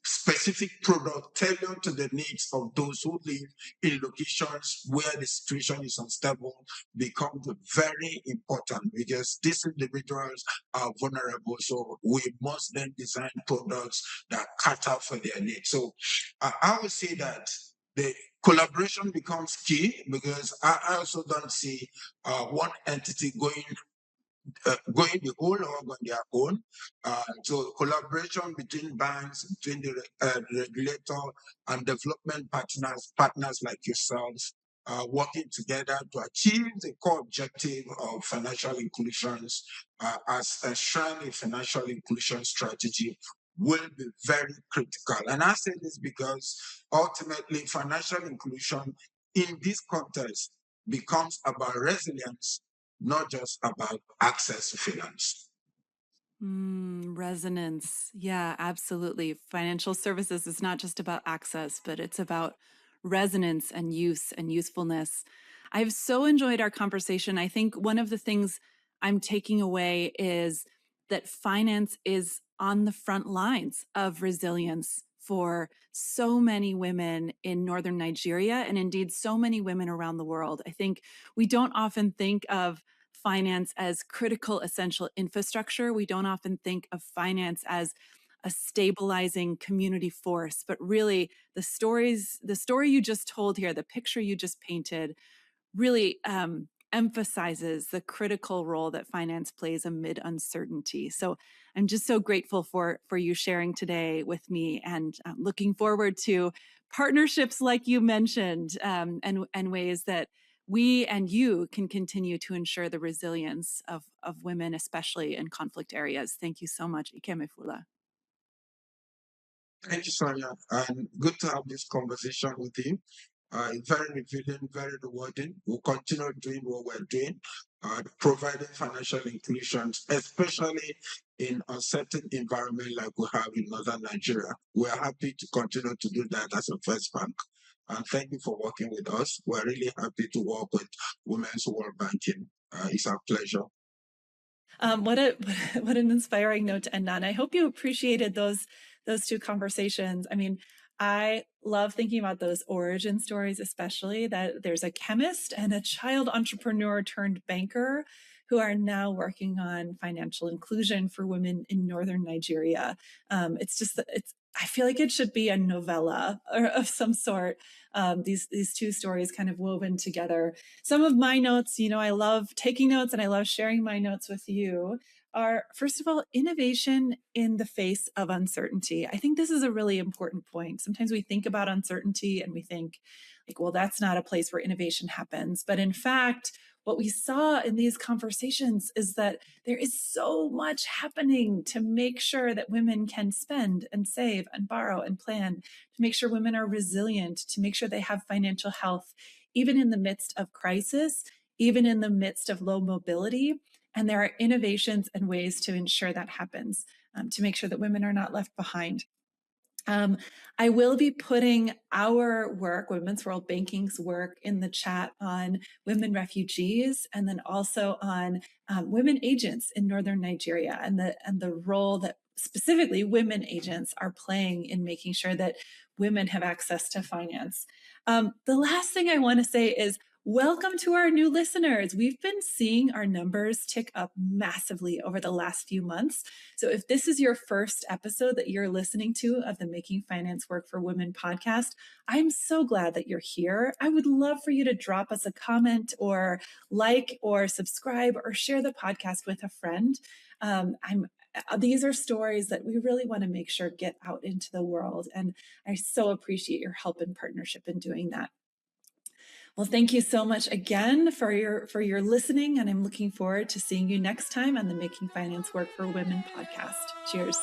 specific product tailored to the needs of those who live in locations where the situation is unstable becomes very important because these individuals are vulnerable. So we must then design products that cater for their needs. So I would say that the collaboration becomes key because I also don't see one entity going the whole hog on their own. So collaboration between banks, between the regulator and development partners like yourselves, working together to achieve the core objective of financial inclusions as enshrined in financial inclusion strategy will be very critical. And I say this because ultimately financial inclusion in this context becomes about resilience, not just about access to finance. Resonance. Yeah, absolutely. Financial services is not just about access, but it's about resonance and use and usefulness. I've so enjoyed our conversation. I think one of the things I'm taking away is that finance is on the front lines of resilience for so many women in northern Nigeria and indeed so many women around the world. I think we don't often think of finance as critical, essential infrastructure. We don't often think of finance as a stabilizing community force, but really the story you just told here, the picture you just painted, really emphasizes the critical role that finance plays amid uncertainty. So I'm just so grateful for you sharing today with me, and looking forward to partnerships like you mentioned, and ways that we and you can continue to ensure the resilience of women, especially in conflict areas. Thank you so much, Ikemefula. Thank you, Sonja. And good to have this conversation with you. Very revealing, very rewarding. We'll continue doing what we're doing, providing financial inclusion, especially in a certain environment like we have in Northern Nigeria. We're happy to continue to do that as a First Bank. And thank you for working with us. We're really happy to work with Women's World Banking. It's our pleasure. What an inspiring note to end on. I hope you appreciated those two conversations. I mean, I love thinking about those origin stories, especially that there's a chemist and a child entrepreneur turned banker who are now working on financial inclusion for women in Northern Nigeria. I feel like it should be a novella of some sort. These two stories kind of woven together. Some of my notes, I love taking notes and I love sharing my notes with you, are, first of all, innovation in the face of uncertainty. I think this is a really important point. Sometimes we think about uncertainty and we think, like, well, that's not a place where innovation happens. But in fact, what we saw in these conversations is that there is so much happening to make sure that women can spend and save and borrow and plan, to make sure women are resilient, to make sure they have financial health, even in the midst of crisis, even in the midst of low mobility. And there are innovations and ways to ensure that happens, to make sure that women are not left behind. I will be putting our work, Women's World Banking's work, in the chat on women refugees, and then also on women agents in Northern Nigeria, and the role that specifically women agents are playing in making sure that women have access to finance. The last thing I want to say is, welcome to our new listeners. We've been seeing our numbers tick up massively over the last few months. So if this is your first episode that you're listening to of the Making Finance Work for Women podcast, I'm so glad that you're here. I would love for you to drop us a comment or like or subscribe or share the podcast with a friend. These are stories that we really want to make sure get out into the world. And I so appreciate your help and partnership in doing that. Well, thank you so much again for your listening, and I'm looking forward to seeing you next time on the Making Finance Work for Women podcast. Cheers.